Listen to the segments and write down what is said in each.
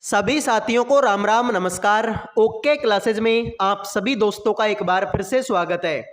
सभी साथियों को राम राम नमस्कार। ओके क्लासेज में आप सभी दोस्तों का एक बार फिर से स्वागत है।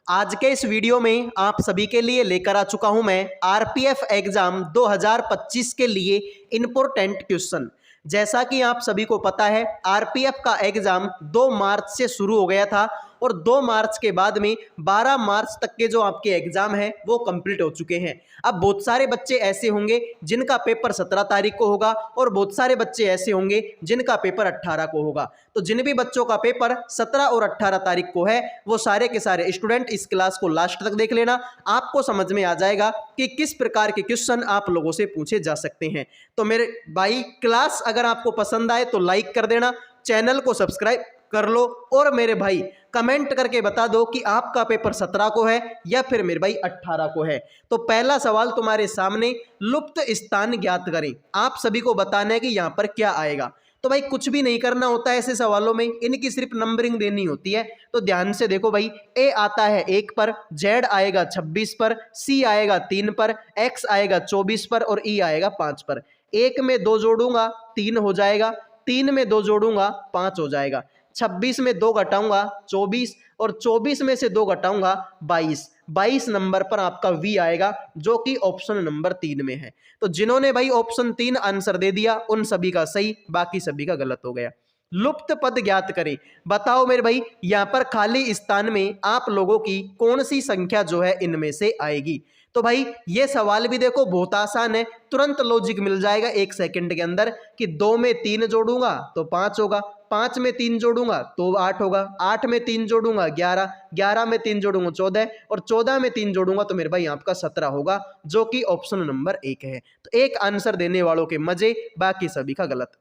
आज के इस वीडियो में आप सभी के लिए लेकर आ चुका हूं मैं आरपीएफ एग्जाम 2025 के लिए इंपॉर्टेंट क्वेश्चन। जैसा कि आप सभी को पता है आरपीएफ का एग्जाम 2 मार्च से शुरू हो गया था और 2 मार्च के बाद में 12 मार्च तक के जो आपके एग्जाम हैं वो कंप्लीट हो चुके हैं। अब बहुत सारे बच्चे ऐसे होंगे जिनका पेपर 17 तारीख को होगा और बहुत सारे बच्चे ऐसे होंगे जिनका पेपर 18 को होगा। तो जिन भी बच्चों का पेपर 17 और 18 तारीख को है वो सारे के सारे स्टूडेंट इस क्लास को लास्ट तक देख लेना। आपको समझ में आ जाएगा कि किस प्रकार के क्वेश्चन आप लोगों से पूछे जा सकते हैं। तो मेरे भाई क्लास अगर आपको पसंद आए तो लाइक कर देना, चैनल को सब्सक्राइब कर लो और मेरे भाई कमेंट करके बता दो कि आपका पेपर 17 को है या फिर मेरे भाई 18 को है। तो पहला सवाल तुम्हारे सामने, लुप्त स्थान ज्ञात करें। आप सभी को बताना है कि यहां पर क्या आएगा। तो भाई कुछ भी नहीं करना होता है ऐसे सवालों में, इनकी सिर्फ नंबरिंग देनी होती है। तो ध्यान से देखो भाई, ए आता है 1 पर, जेड आएगा 26 पर, सी आएगा 3 पर, एक्स आएगा 24 पर और ई आएगा 5 पर। 1 में 2 जोड़ूंगा 3 हो जाएगा, 3 में 2 जोड़ूंगा 5 हो जाएगा, 26 में 2 घटाऊंगा 24 और 24 में से 2 घटाऊंगा 22 नंबर पर आपका वी आएगा जो कि ऑप्शन नंबर 3 में है। तो जिन्होंने भाई ऑप्शन 3 आंसर दे दिया उन सभी का सही, बाकी सभी का गलत हो गया। लुप्त पद ज्ञात करें। बताओ मेरे भाई यहां पर खाली स्थान में आप लोगों की कौन सी संख्या जो है इनमें से आएगी। तो भाई ये सवाल भी देखो बहुत आसान है, तुरंत लॉजिक मिल जाएगा 1 सेकंड के अंदर कि 2 में 3 जोड़ूंगा तो 5 होगा, 5 में 3 जोड़ूंगा तो 8 होगा, 8 में 3 जोड़ूंगा 11, 11 में 3 जोड़ूंगा 14 और 14 में 3 जोड़ूंगा तो मेरे भाई आपका 17 होगा जो कि ऑप्शन नंबर 1 है। तो एक आंसर देने वालों के मजे, बाकी सभी का गलत।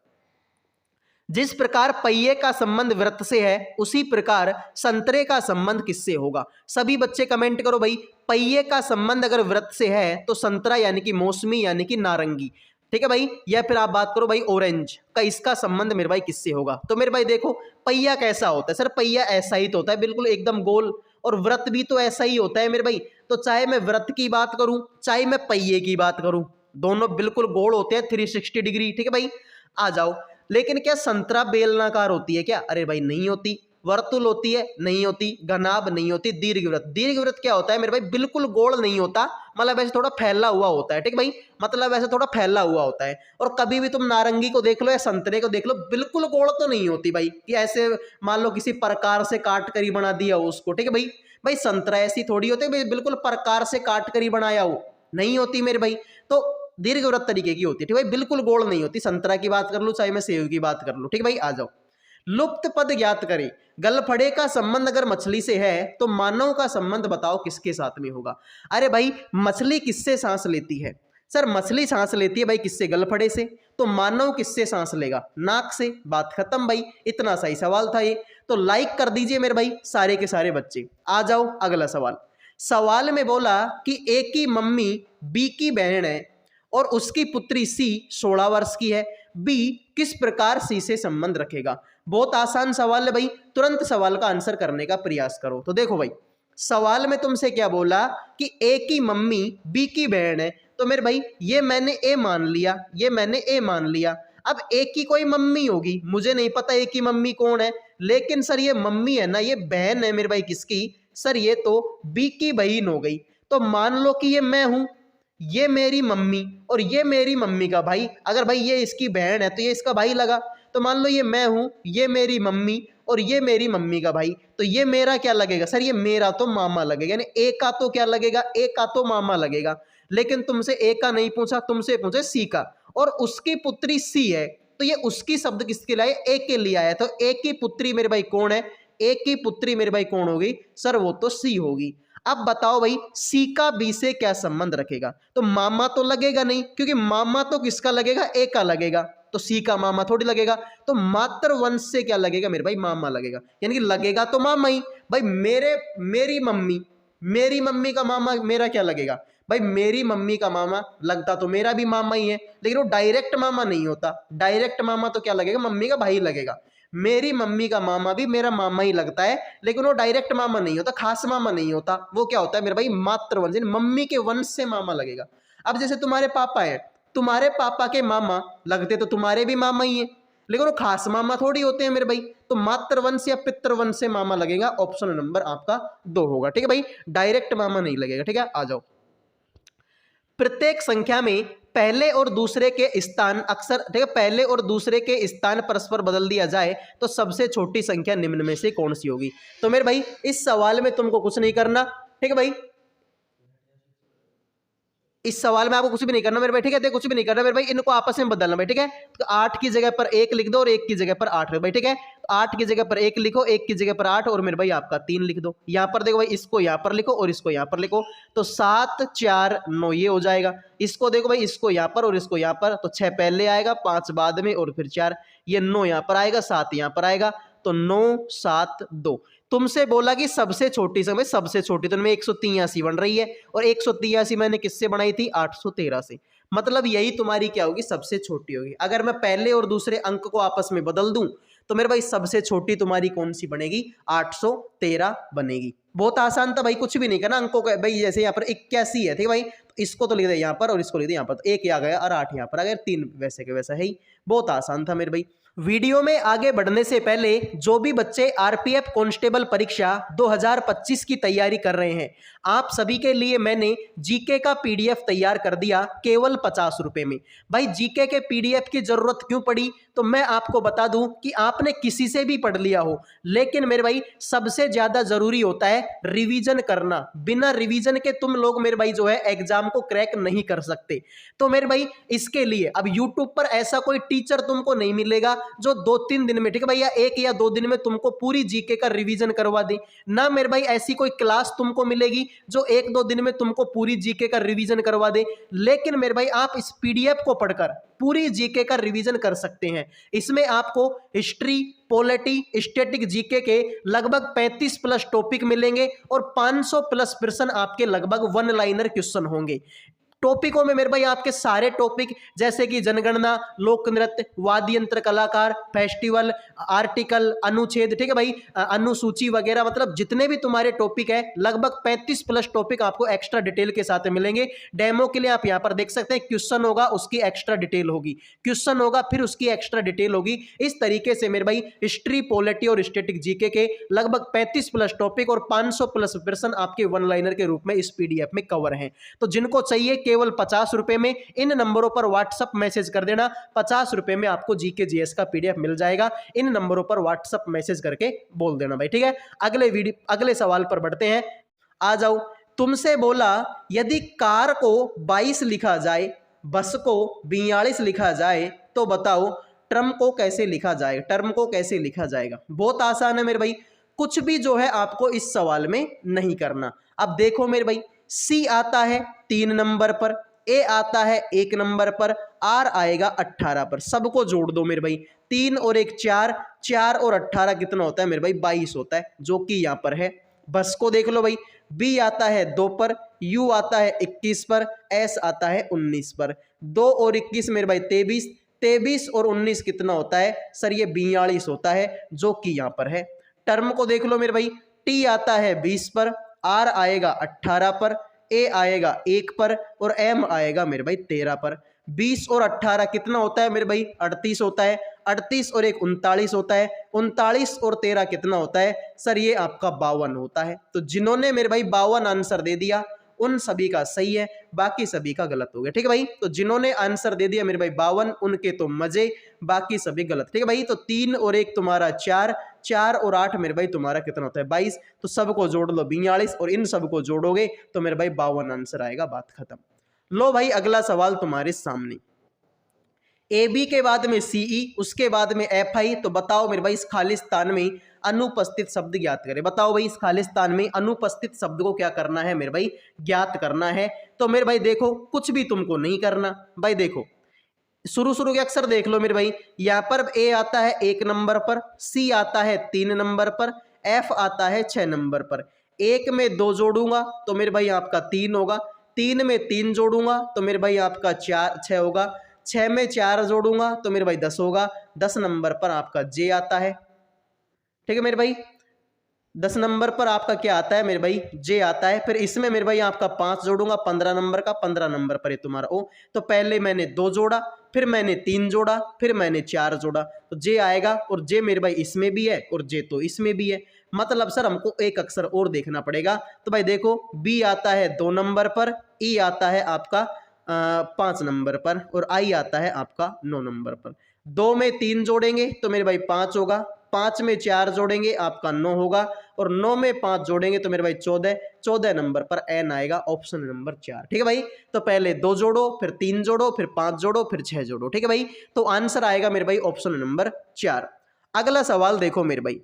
जिस प्रकार पहिए का संबंध वृत्त से है उसी प्रकार संतरे का संबंध किससे होगा। सभी बच्चे कमेंट करो भाई, पहिए का संबंध अगर वृत्त से है तो संतरा यानी कि मौसमी यानी कि नारंगी, ठीक है भाई। या फिर आप बात करो भाई ऑरेंज का, इसका संबंध मेरे भाई किससे होगा। तो मेरे भाई देखो पहिया कैसा होता है, सर पहिया ऐसा ही तो होता है बिल्कुल एकदम गोल, और वृत्त भी तो ऐसा ही होता है मेरे भाई। तो चाहे मैं वृत्त की बात करूं चाहे मैं पहिए की बात करूं, दोनों बिल्कुल गोल होते हैं 360 डिग्री, ठीक है भाई। आ जाओ, लेकिन क्या संतरा बेलनाकार होती है क्या? अरे भाई नहीं होती। वर्तुल होती है? नहीं होती। घनाभ नहीं होती। दीर्घवृत्त, दीर्घवृत्त क्या होता है मेरे भाई? बिल्कुल गोल नहीं होता, मतलब वैसे थोड़ा फैला हुआ होता है, ठीक भाई, मतलब वैसे थोड़ा फैला हुआ होता है। और कभी भी तुम नारंगी को देख लो या संतरे को देख लो, बिल्कुल गोल तो नहीं होती भाई कि ऐसे मान लो किसी प्रकार से काट कर ही बना दिया हो उसको, ठीक है भाई। भाई संतरा ऐसी थोड़ी होती है बिल्कुल प्रकार से काट कर ही बनाया हो, नहीं होती मेरे भाई। तो दीर्घवृत्त तरीके की होती है, ठीक भाई, बिल्कुल गोल नहीं होती। संतरा की बात कर लूं चाहे मैं सेव की बात कर लूं, ठीक भाई। आ जाओ, लुप्त पद ज्ञात करें। गलफड़े का संबंध अगर मछली से है तो मानव का संबंध बताओ किसके साथ में होगा। अरे भाई मछली किससे सांस लेती है? सर मछली सांस लेती है भाई किससे? गलफड़े से। तो मानव किससे सांस लेगा? नाक से। बात खत्म भाई, इतना सही सवाल था ये। तो लाइक कर दीजिए मेरे भाई सारे के सारे बच्चे। आ जाओ अगला सवाल। सवाल में बोला कि ए की मम्मी बी की बहन है और उसकी पुत्री सी 16 वर्ष की है, बी किस प्रकार सी से संबंध रखेगा। बहुत आसान सवाल है भाई, तुरंत सवाल का आंसर करने का प्रयास करो। तो देखो भाई सवाल में तुमसे क्या बोला कि ए की मम्मी बी की बहन है, तो मेरे भाई ये मैंने ए मान लिया, ये मैंने ए मान लिया। अब ए की कोई मम्मी होगी, मुझे नहीं पता ए की मम्मी कौन है, लेकिन सर ये मम्मी है ना, ये बहन है मेरे भाई किसकी? सर ये तो बी की बहन हो गई। तो मान लो कि ये मैं हूं, ये मेरी मम्मी और ये मेरी मम्मी का भाई। अगर भाई ये इसकी बहन है तो ये इसका भाई लगा। तो मान लो ये मैं हूं, ये मेरी मम्मी और ये मेरी मम्मी का भाई, तो ये मेरा क्या लगेगा? सर ये मेरा तो मामा लगेगा, यानी ए का तो क्या लगेगा? ए का तो मामा लगेगा। लेकिन तुमसे ए का नहीं पूछा, तुमसे पूछे सी का, और उसकी पुत्री सी है तो ये उसकी शब्द किसके लिए? ए के लिए आया। तो ए की पुत्री मेरे भाई कौन है? ए की पुत्री मेरे भाई कौन होगी? सर वो तो सी होगी। अब बताओ भाई सी का बी से क्या संबंध रखेगा? तो मामा तो लगेगा नहीं, क्योंकि मामा तो किसका लगेगा? ए का लगेगा, तो सी का मामा थोड़ी लगेगा। तो मात्र वंश से क्या लगेगा मेरे भाई? मामा लगेगा, यानी कि लगेगा तो मामा ही। भाई मेरी मम्मी का मामा मेरा क्या लगेगा? भाई मेरी मम्मी का मामा लगता तो मेरा भी मामा ही है, लेकिन वो डायरेक्ट मामा नहीं होता। डायरेक्ट मामा तो क्या लगेगा? मम्मी का भाई लगेगा। मेरी मम्मी का मामा भी मेरा मामा ही लगता है, लेकिन वो डायरेक्ट मामा नहीं होता, खास मामा नहीं होता। वो क्या होता है मेरे भाई? मात्र वंश, मम्मी के वंश से मामा लगेगा। अब जैसे तुम्हारे पापा है, तुम्हारे पापा के मामा लगते तो तुम्हारे भी मामा ही है, लेकिन वो खास मामा थोड़ी होते हैं मेरे भाई, तो मातृवंश या पितृवंश से मामा लगेगा, ऑप्शन नंबर आपका 2 होगा। ठीक है भाई, डायरेक्ट मामा नहीं लगेगा। ठीक है, आ जाओ। प्रत्येक संख्या में पहले और दूसरे के स्थान अक्सर, ठीक है, पहले और दूसरे के स्थान परस्पर बदल दिया जाए तो सबसे छोटी संख्या निम्न में से कौन सी होगी। तो मेरे भाई इस सवाल में तुमको कुछ नहीं करना, ठीक है भाई, इस सवाल में आपको कुछ भी नहीं करना मेरे भाई। ठीक है, कुछ भी नहीं करना मेरे भाई, इनको आपस में बदलना भाई। ठीक है, तो 8 की जगह पर 1 लिख दो और 1 की जगह पर 8 भाई। ठीक है, तो 8 की जगह पर 1 लिखो, 1 की जगह पर 8 और मेरे भाई आपका 3 लिख दो। यहां पर देखो भाई, इसको यहां पर लिखो और इसको यहां पर लिखो, तो 7 4 9 ये हो जाएगा। इसको देखो भाई, इसको यहां पर और इसको यहां पर, तो 6 पहले आएगा, 5 बाद में और फिर 4, ये 9 यहां पर आएगा, 7 यहां पर आएगा, तो 9 7 2। तुमसे बोला कि सबसे छोटी समय, सबसे छोटी तो इनमें 183 बन रही है, और 183 मैंने किससे बनाई थी, 813 से। मतलब यही तुम्हारी क्या होगी, सबसे छोटी होगी। अगर मैं पहले और दूसरे अंक को आपस में बदल दूं तो मेरे भाई सबसे छोटी तुम्हारी कौन सी बनेगी, 813 बनेगी। बहुत आसान था भाई, कुछ भी नहीं करना अंकों का भाई। जैसे यहाँ पर 81 है, ठीक है भाई, तो इसको तो लिख दे यहाँ पर और इसको लिख दे यहाँ पर, तो 1 आ गया और 8 यहाँ पर आ गया, 3 वैसे के वैसा है ही। बहुत आसान था मेरे भाई। वीडियो में आगे बढ़ने से पहले जो भी बच्चे आरपीएफ कांस्टेबल परीक्षा 2025 की तैयारी कर रहे हैं, आप सभी के लिए मैंने जीके का पीडीएफ तैयार कर दिया केवल 50 रुपए में। भाई जीके के पीडीएफ की जरूरत क्यों पड़ी, तो मैं आपको बता दूं कि आपने किसी से भी पढ़ लिया हो, लेकिन मेरे भाई सबसे ज्यादा जरूरी होता है रिवीजन करना। बिना रिवीजन के तुम लोग मेरे भाई जो है एग्जाम को क्रैक नहीं कर सकते। तो मेरे भाई इसके लिए अब यूट्यूब पर ऐसा कोई टीचर तुमको नहीं मिलेगा जो 2-3 दिन में, ठीक है भैया, 1 या 2 दिन में तुमको पूरी जीके का रिवीजन करवा दे। ना मेरे भाई ऐसी कोई क्लास तुमको मिलेगी जो 1-2 दिन में तुमको पूरी जीके का रिवीजन करवा दे। लेकिन मेरे भाई आप इस पीडीएफ को पढ़कर पूरी जीके का रिवीजन कर सकते हैं। इसमें आपको हिस्ट्री, पॉलिटी, स्टैटिक जीके के लगभग 35 प्लस टॉपिक मिलेंगे और 500 प्लस प्रश्न आपके लगभग 1 लाइनर क्वेश्चन होंगे। टॉपिकों में मेरे भाई आपके सारे टॉपिक जैसे कि जनगणना, लोक नृत्य, वाद्य यंत्र कलाकार, फेस्टिवल, आर्टिकल, अनुच्छेद, ठीक है भाई, अनुसूची वगैरह, मतलब जितने भी तुम्हारे टॉपिक है लगभग 35 प्लस टॉपिक आपको एक्स्ट्रा डिटेल के साथ मिलेंगे। डेमो के लिए आप यहां पर देख सकते हैं, क्वेश्चन होगा उसकी एक्स्ट्रा डिटेल होगी, क्वेश्चन होगा फिर उसकी एक्स्ट्रा डिटेल होगी। इस तरीके से मेरे भाई हिस्ट्री, पॉलिटी और स्टैटिक जीके के लगभग 35 प्लस टॉपिक और 500 प्लस प्रश्न आपके 1 लाइनर के रूप में इस पीडीएफ में कवर हैं। तो जिनको चाहिए केवल 50 रुपए में इन नंबरों पर व्हाट्सएप मैसेज कर देना। 50 रुपए में आपको जीके जीएस का पीडीएफ मिल जाएगा। इन नंबरों पर व्हाट्सएप मैसेज करके बोल देना भाई, ठीक है। अगले सवाल पर बढ़ते हैं, आ जाओ। तुमसे बोला यदि कार को 22 लिखा जाए, बस को 42 लिखा जाए, तो बताओ टर्म को कैसे लिखा जाएगा, टर्म को कैसे लिखा जाएगा। बहुत आसान है मेरे भाई, कुछ भी जो है आपको इस सवाल में नहीं करना। अब देखो मेरे भाई, सी आता है 3 नंबर पर, ए आता है 1 नंबर पर, आर आएगा 18 पर। सबको जोड़ दो मेरे भाई, 3 और 1 4, 4 और 18 कितना होता है मेरे भाई, 22 होता है, जो कि यहाँ पर है। बस को देख लो भाई, बी आता है 2 पर, यू आता है 21 पर, एस आता है 19 पर। 2 और 21 मेरे भाई 23, 23 और 19 कितना होता है सर, ये 42 होता है, जो कि यहाँ पर है। टर्म को देख लो मेरे भाई, टी आता है 20 पर, आर आएगा 18 पर, ए आएगा 1 पर और एम आएगा मेरे भाई 13 पर। 20 और 18 कितना होता है मेरे भाई, 38 होता है। 38 और 1 39 होता है। 39 और 13 कितना होता है सर, ये आपका 52 होता है। तो जिन्होंने मेरे भाई 52 आंसर दे दिया उन सभी का सही है, बाकी सभी का गलत हो गया, ठीक है भाई। तो जिन्होंने आंसर दे दिया मेरे भाई 52, उनके तो मजे, बाकी सभी गलत, ठीक है भाई। तो 3 और 1 तुम्हारा 4, 4 और 8 मेरे भाई तुम्हारा कितना होता है 22। तो सबको जोड़ लो 42 और इन सबको जोड़ोगे तो मेरे भाई 52 आंसर आएगा, बात खत्म। लो भाई अगला सवाल तुम्हारे सामने, ए बी के बाद में सीई, उसके बाद में एफ आई। तो बताओ मेरे भाई इस खाली स्थान में अनुपस्थित शब्द ज्ञात करें। बताओ भाई इस खाली स्थान में अनुपस्थित शब्द को क्या करना है मेरे भाई, ज्ञात करना है। तो मेरे भाई देखो कुछ भी तुमको नहीं करना भाई, देखो शुरू के अक्षर देख लो मेरे भाई, यहाँ पर ए आता है 1 नंबर पर, सी आता है 3 नंबर पर, एफ आता है 6 नंबर पर। 1 में 2 जोड़ूंगा तो मेरे भाई आपका 3 होगा, 3 में 3 जोड़ूंगा तो मेरे भाई आपका 6 होगा, 6 में 4 जोड़ूंगा तो मेरे भाई 10 होगा। 10 नंबर पर आपका जे आता है, ठीक है मेरे भाई। 10 नंबर पर आपका क्या आता है मेरे भाई, जे आता है। फिर इसमें मेरे भाई आपका 5 जोड़ूंगा 15 नंबर का, 15 नंबर पर है तुम्हारा ओ। तो पहले मैंने 2 जोड़ा, फिर मैंने 3 जोड़ा, फिर मैंने 4 जोड़ा, तो जे आएगा। और जे मेरे भाई इसमें भी है और जे तो इसमें भी है, मतलब सर हमको एक अक्षर और देखना पड़ेगा। तो भाई देखो बी आता है 2 नंबर पर, ई आता है आपका 5 नंबर पर, और आई आता है आपका 9 नंबर पर। 2 में 3 जोड़ेंगे तो मेरे भाई 5 होगा, 5 में 4 जोड़ेंगे आपका 9 होगा, और 9 में 5 जोड़ेंगे तो मेरे भाई 14, 14 नंबर पर एन आएगा, ऑप्शन नंबर 4। ठीक है भाई, तो पहले 2 जोड़ो, फिर 3 जोड़ो, फिर 5 जोड़ो, फिर 6 जोड़ो। ठीक है भाई, तो आंसर आएगा मेरे भाई ऑप्शन नंबर 4। अगला सवाल देखो मेरे भाई,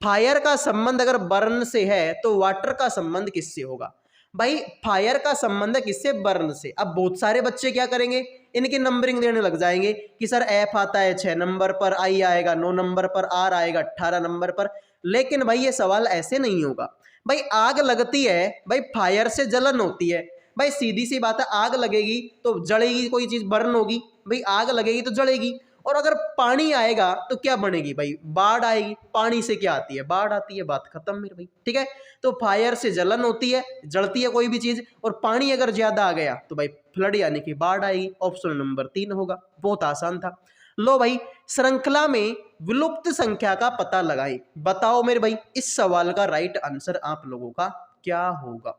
फायर का संबंध अगर बर्न से है तो वाटर का संबंध किससे होगा। भाई फायर का संबंध है किससे, बर्न से। अब बहुत सारे बच्चे क्या करेंगे, इनकी नंबरिंग देने लग जाएंगे कि सर एफ आता है 6 नंबर पर, आई आएगा 9 नंबर पर, आर आएगा 18 नंबर पर। लेकिन भाई ये सवाल ऐसे नहीं होगा। भाई आग लगती है, भाई फायर से जलन होती है, भाई सीधी सी बात है, आग लगेगी तो जलेगी, कोई चीज बर्न होगी, भाई आग लगेगी तो जलेगी। और अगर पानी आएगा तो क्या बनेगी भाई, बाढ़ आएगी। पानी से क्या आती है, बाढ़ आती है, बात खत्म मेरे भाई। ठीक है, तो फायर से जलन होती है, जलती है कोई भी चीज, और पानी अगर ज्यादा आ गया तो भाई फ्लड यानी कि बाढ़ आएगी, ऑप्शन नंबर 3 होगा। बहुत आसान था। लो भाई, श्रृंखला में विलुप्त संख्या का पता लगाएं। बताओ मेरे भाई इस सवाल का राइट आंसर आप लोगों का क्या होगा।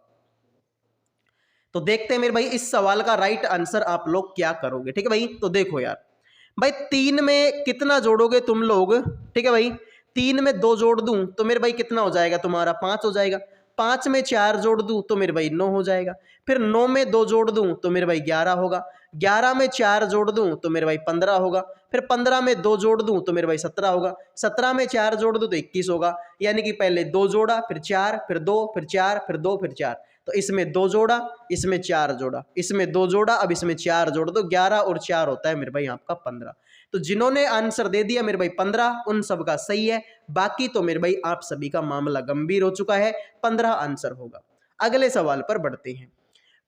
तो देखते हैं मेरे भाई इस सवाल का राइट आंसर आप लोग क्या करोगे। ठीक है भाई, तो देखो यार भाई 3 में कितना जोड़ोगे तुम लोग। ठीक है भाई, 3 में 2 जोड़ दूं तो मेरे भाई कितना हो जाएगा तुम्हारा, 5 हो जाएगा। 5 में 4 जोड़ दूं तो मेरे भाई 9 हो जाएगा। फिर 9 में 2 जोड़ दूं तो मेरे भाई 11 होगा। 11 में 4 जोड़ दूं तो मेरे भाई 15 होगा। फिर 15 में 2 जोड़ दूं तो मेरे भाई 17 होगा। 17 में 4 जोड़ दूं तो 21 होगा। यानी कि पहले 2 जोड़ा, फिर 4, फिर 2, फिर 4, फिर 2, फिर 4। तो इसमें 2 जोड़ा, इसमें 4 जोड़ा, इसमें 2 जोड़ा, अब इसमें 4 जोड़ दो, 11 और 4 होता है मेरे भाई आपका 15। तो जिन्होंने आंसर दे दिया मेरे भाई 15, उन सब का सही है। बाकी तो मेरे भाई आप सभी का मामला गंभीर हो चुका है, 15 आंसर होगा। अगले सवाल पर बढ़ते हैं।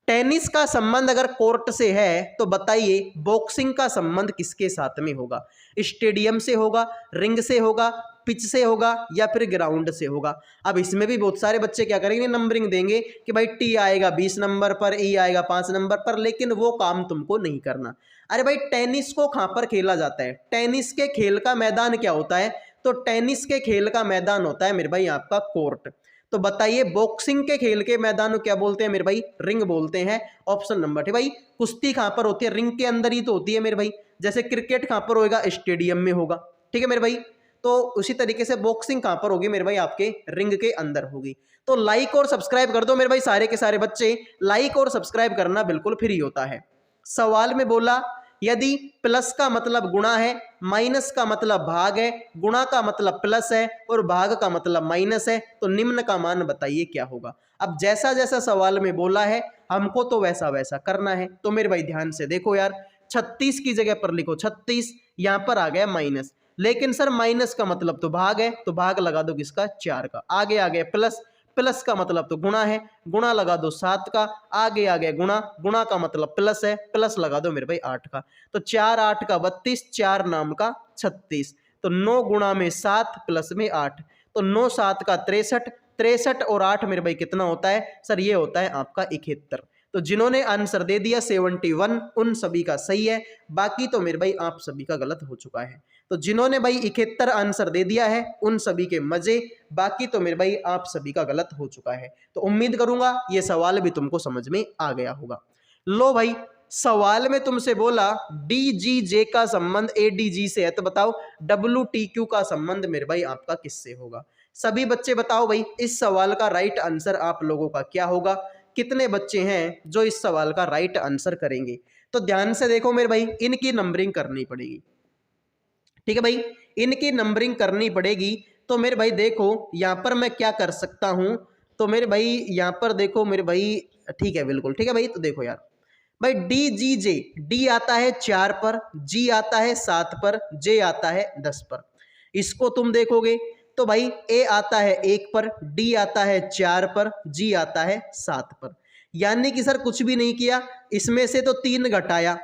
टेनिस का संबंध अगर कोर्ट से है तो बताइए बॉक्सिंग का संबंध किसके साथ में होगा। स्टेडियम से होगा, रिंग से होगा, पिच से होगा, या फिर ग्राउंड से होगा। अब इसमें भी बहुत सारे बच्चे क्या करेंगे, नंबरिंग देंगे कि भाई टी आएगा 20 नंबर पर, ई आएगा 5 नंबर पर, लेकिन वो काम तुमको नहीं करना। अरे भाई टेनिस को कहां पर खेला जाता है, टेनिस के खेल का मैदान क्या होता है, तो टेनिस के खेल का मैदान होता है मेरे भाई आपका कोर्ट। तो बताइए बॉक्सिंग के खेल के मैदान को क्या बोलते हैं मेरे भाई, रिंग बोलते हैं, ऑप्शन नंबर। ठीक भाई, कुश्ती कहां पर होती है, रिंग के अंदर ही तो होती है मेरे भाई। जैसे क्रिकेट कहां पर होगा, स्टेडियम में होगा। ठीक है मेरे भाई, तो उसी तरीके से बॉक्सिंग कहां पर होगी मेरे भाई, आपके रिंग के अंदर होगी। तो लाइक और सब्सक्राइब कर दो मेरे भाई, सारे के सारे बच्चे लाइक और सब्सक्राइब करना बिल्कुल फ्री होता है। सवाल में बोला यदि प्लस का मतलब गुणा है, माइनस का मतलब भाग है, गुणा का मतलब प्लस है, और भाग का मतलब माइनस है, तो निम्न का मान बताइए क्या होगा। अब जैसा जैसा सवाल में बोला है हमको तो वैसा वैसा करना है। तो मेरे भाई ध्यान से देखो यार, 36 की जगह पर लिखो 36, यहां पर आ गया माइनस, लेकिन सर माइनस का मतलब तो भाग है, तो भाग लगा दो किसका, 4 का। आगे आ गया प्लस, प्लस का मतलब तो गुणा है, गुणा लगा दो 7 का। आगे आ गया गुणा, गुणा का मतलब प्लस है, प्लस लगा दो मेरे भाई 8 का। तो 4 8 का 32, 4 नाम का 36। तो 9 गुणा में 7 प्लस में 8, तो 9 7 का 63, 63 और 8 मेरे भाई कितना होता है सर, ये होता है आपका 71। तो जिन्होंने आंसर दे दिया 71, उन सभी का सही है। बाकी तो मेरे भाई आप सभी का गलत हो चुका है। तो जिन्होंने भाई 71 आंसर दे दिया है उन सभी के मजे, बाकी तो मेरे भाई आप सभी का गलत हो चुका है। तो उम्मीद करूंगा ये सवाल भी तुमको समझ में आ गया होगा। लो भाई, सवाल में तुमसे बोला डीजीजे का संबंध एडीजी से है, तो बताओ डब्ल्यूटीक्यू का संबंध मेरे भाई आपका किससे होगा। सभी बच्चे बताओ भाई इस सवाल का राइट आंसर आप लोगों का क्या होगा। कितने बच्चे हैं जो इस सवाल का राइट आंसर करेंगे। तो ध्यान से देखो मेरे भाई, इनकी नंबरिंग करनी पड़ेगी। ठीक है भाई, इनकी नंबरिंग करनी पड़ेगी। तो मेरे भाई देखो यहां पर मैं क्या कर सकता हूं, तो मेरे भाई यहां पर देखो मेरे भाई, ठीक है बिल्कुल ठीक है भाई। तो देखो यार भाई डी जी जे, डी आता है 4 पर, जी आता है 7 पर, जे आता है 10 पर। इसको तुम देखोगे तो भाई ए आता है 1 पर, डी आता है 4 पर, जी आता है 7 पर। यानी कि सर कुछ भी नहीं किया, इसमें से तो 3 घटाया,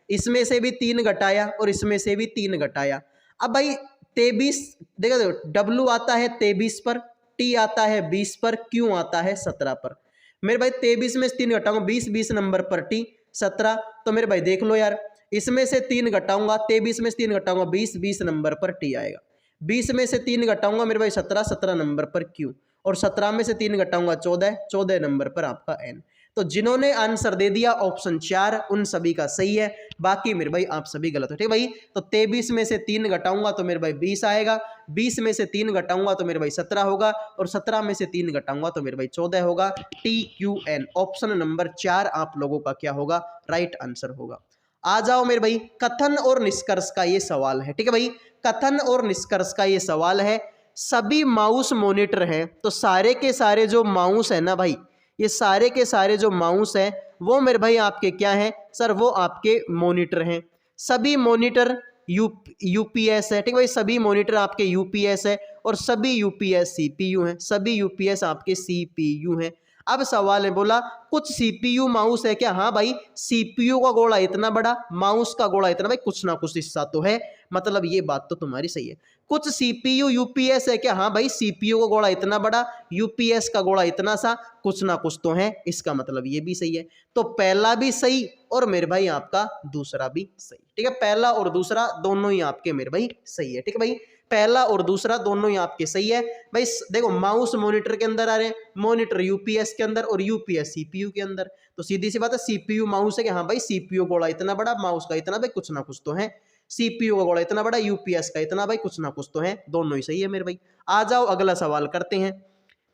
इसमें से भी 3 घटाया, और इसमें से भी 3 घटाया। अब भाई 23 देखो, डब्लू आता है 23 पर, टी आता है 20 पर, क्यू आता है 17 पर। मेरे भाई 23 में से 3 घटाऊंगा 20 नंबर पर टी 17, तो मेरे भाई देख लो यार, इसमें से 3 घटाऊंगा 23 में से 3 घटाऊंगा 20 नंबर पर टी आएगा। 20 में से 3 घटाऊंगा मेरे भाई 17 नंबर पर क्यू, और 17 में से 3 घटाऊंगा 14 नंबर पर आपका एन। तो जिन्होंने आंसर दे दिया ऑप्शन 4 उन सभी का सही है, बाकी मेरे भाई आप सभी गलत हो। ठीक है भाई, तो 23 में से 3 घटाऊंगा तो मेरे भाई 20 आएगा, 20 में से 3 घटाऊंगा तो मेरे भाई 17 होगा, और 17 में से 3 घटाऊंगा तो मेरे भाई 14 होगा। T Q an option number 4 आप लोगों का क्या होगा, राइट आंसर होगा। आ जाओ मेरे भाई कथन और निष्कर्ष का ये सवाल है। ठीक है भाई, कथन और निष्कर्ष का ये सवाल है। सभी माउस मॉनिटर हैं, तो सारे के सारे जो माउस है ना भाई, ये सारे के सारे जो माउस हैं वो मेरे भाई आपके क्या हैं सर, वो आपके मॉनिटर हैं। सभी मॉनिटर यूपीएस है। ठीक है भाई, सभी मॉनिटर आपके यूपीएस है, और सभी यूपीएस सीपीयू हैं, सभी यूपीएस आपके सीपीयू हैं। अब सवाल है, बोला कुछ सीपीयू माउस है क्या? हाँ भाई, सीपीयू का गोला इतना बड़ा, माउस का गोला इतना, भाई कुछ ना कुछ हिस्सा तो है, मतलब ये बात तो तुम्हारी सही है। कुछ सीपीयू यूपीएस है क्या? हाँ भाई, सीपीयू का गोला इतना बड़ा, यूपीएस का गोला इतना सा, कुछ ना कुछ तो है, इसका मतलब ये भी सही है। तो पहला भी सही और मेरे भाई आपका दूसरा भी सही। ठीक है, पहला और दूसरा दोनों ही आपके मेरे भाई सही है। ठीक है भाई, पहला और दूसरा दोनों ही आपके सही है। भाई देखो, माउस मॉनिटर के अंदर आ रहे हैं, मॉनिटर यूपीएस के अंदर, और यूपीएस सीपीयू के अंदर, तो सीधी सी बात है सीपीयू माउस है कि हाँ भाई सीपीयू गोला इतना बड़ा, माउस का इतना, भाई कुछ ना कुछ तो है। सीपीयू का गोला इतना बड़ा, यूपीएस का इतना, भाई कुछ ना कुछ तो है, दोनों ही सही है मेरे भाई। आ जाओ अगला सवाल करते हैं।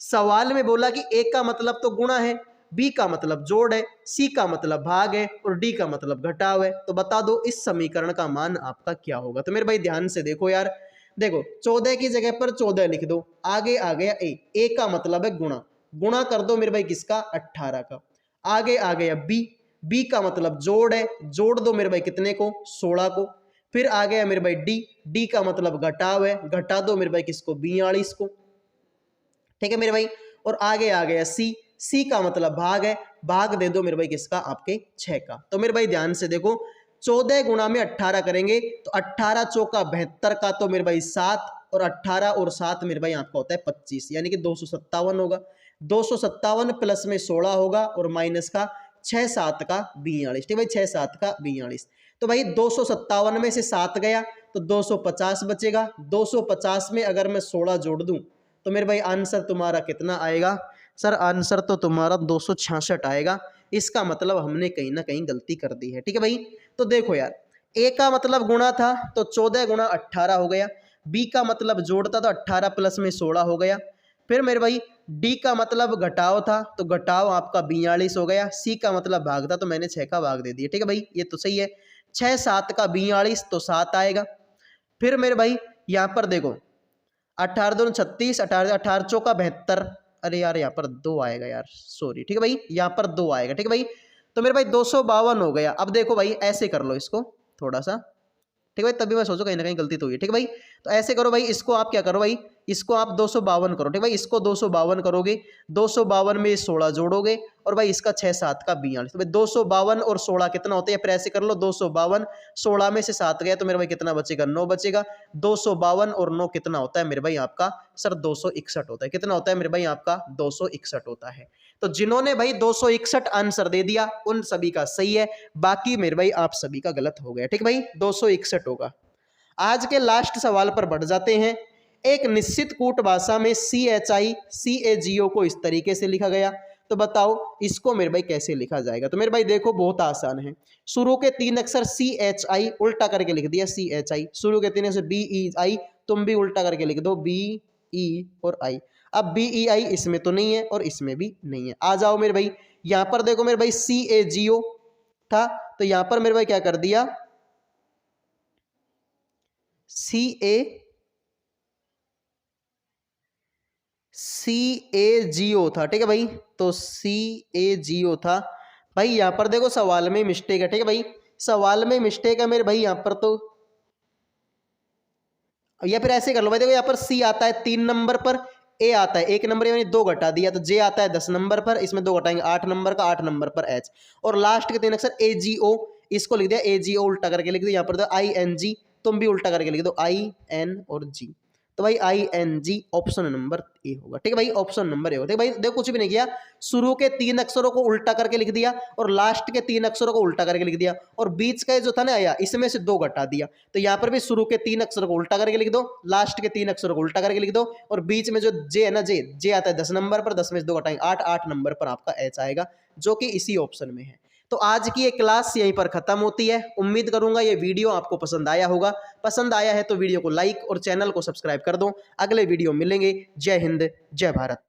सवाल में बोला कि ए का मतलब तो गुणा है, बी का मतलब जोड़ है, सी का मतलब भाग है, और डी का मतलब घटाव है। तो बता दो इस समीकरण का मान आपका क्या होगा। तो मेरे भाई ध्यान से देखो यार, देखो 14 की जगह पर 14 लिख दो, आगे आ गया ए का मतलब है गुणा, गुणा कर दो मेरे भाई किसका, 18 का। आगे आ गया बी का मतलब जोड़ है, जोड़ दो मेरे भाई कितने को, 16 को। फिर आ गया मेरे भाई डी का मतलब घटाव है, घटा दो मेरे भाई किसको, 42 को। ठीक है मेरे भाई, और आगे आ गया सी का मतलब भाग है, भाग दे दो मेरे भाई किसका, आपके 6 का। तो मेरे भाई ध्यान से देखो, 14 गुणा में 18 करेंगे तो 18 चौका 72 का, तो मेरे भाई 7, और 18 और 7 मेरे भाई आपका होता है 25, यानी कि 257 होगा। 257 प्लस में 16 होगा, और माइनस का 6 7 का 42। ठीक भाई, 6 7 का 42। तो भाई 257 में से 7 गया तो 250 बचेगा। 250 में अगर मैं 16 जोड़ दूं तो मेरे भाई आंसर तुम्हारा कितना आएगा सर? आंसर तो तुम्हारा 266 आएगा। इसका मतलब हमने कहीं ना कहीं गलती कर दी है। ठीक है भाई, तो देखो यार, ए का मतलब गुणा था तो 14 गुणा 18 हो गया, बी का मतलब जोड़ता तो 18 प्लस में 16 हो गया। फिर मेरे भाई डी का मतलब घटाव था तो घटाव आपका 42 हो गया। सी का मतलब भाग था तो मैंने 6 का भाग दे दिया। ठीक है भाई, ये तो सही है। 6 7 का 42 तो 7 आएगा। फिर मेरे भाई यहाँ पर देखो, 18 2 36, 18 18 चौका 72, अरे यार यहाँ पर 2 आएगा यार, सॉरी। ठीक है भाई, यहाँ पर 2 आएगा। ठीक है भाई, तो मेरे भाई 252 हो गया। अब देखो भाई, ऐसे कर लो इसको थोड़ा सा। ठीक है भाई, तभी मैं सोचो कहीं ना कहीं गलती तो हुई है। ठीक है भाई, तो ऐसे करो भाई, इसको आप क्या करो भाई, इसको आप 252 करो। ठीक है भाई, इसको 252 करोगे, 252 में 16 जोड़ोगे, और भाई इसका 6 7 का 42। तो भाई 252 और 16 कितना होता है, फिर ऐसे कर लो, 252, 16 में से 7 गया तो मेरे भाई कितना बचेगा, 9 बचेगा। 252 और 9 कितना होता है मेरे भाई आपका सर, 261 होता है। कितना होता है मेरे भाई आपका, 261 होता है। तो जिन्होंने भाई 261 आंसर दे दिया उन सभी का सही है, बाकी मेरे भाई आप सभी का गलत हो गया। ठीक भाई, 261 होगा। आज के लास्ट सवाल पर बढ़ जाते हैं। एक निश्चित कूट भाषा में CHI CAGO को इस तरीके से लिखा गया, तो बताओ इसको मेरे भाई कैसे लिखा जाएगा। तो मेरे भाई देखो, बहुत आसान है। शुरू के 3 अक्षर CHI उल्टा करके लिख दिया, CHI। शुरू के 3 अक्षर BEI, तुम भी उल्टा करके लिख दो, BE और I। अब BEI इसमें तो नहीं है और इसमें भी नहीं है। आ जाओ मेरे भाई, यहां पर देखो मेरे भाई CAGO था, तो यहां पर मेरे भाई क्या कर दिया, CAGO था। ठीक है भाई, तो CAGO था भाई। यहां पर देखो सवाल में मिस्टेक है। ठीक है भाई, सवाल में मिस्टेक है मेरे भाई यहां पर, तो या फिर ऐसे कर लो भाई, देखो यहाँ पर C आता है 3 नंबर पर, A आता है 1 नंबर, यानी 2 घटा दिया, तो J आता है 10 नंबर पर, इसमें 2 घटाएंगे 8 नंबर का, 8 नंबर पर H, और लास्ट के 3 अक्षर AGO, इसको लिख दिया AGO, उल्टा करके लिख दिया। यहाँ पर ING, तुम भी उल्टा करके लिख दो IN और G। तो भाई ING ऑप्शन नंबर ए होगा। ठीक है भाई, ऑप्शन नंबर ए होगा। ठीक है भाई, देखो कुछ भी नहीं किया, शुरू के 3 अक्षरों को उल्टा करके लिख दिया और लास्ट के 3 अक्षरों को उल्टा करके लिख दिया और बीच का जो था ना आया, इसमें से 2 घटा दिया। तो यहाँ पर भी शुरू के 3 अक्षरों को उल्टा करके लिख दो, लास्ट के 3 अक्षरों को उल्टा करके लिख दो और बीच में जो जे है ना, जे आता है 10 नंबर पर, 10 में से 2 घटाएंगे 8 नंबर पर आपका एच आएगा, जो कि इसी ऑप्शन में है। तो आज की ये क्लास यहीं पर खत्म होती है। उम्मीद करूंगा ये वीडियो आपको पसंद आया होगा। पसंद आया है तो वीडियो को लाइक और चैनल को सब्सक्राइब कर दो। अगले वीडियो मिलेंगे। जय हिंद, जय भारत।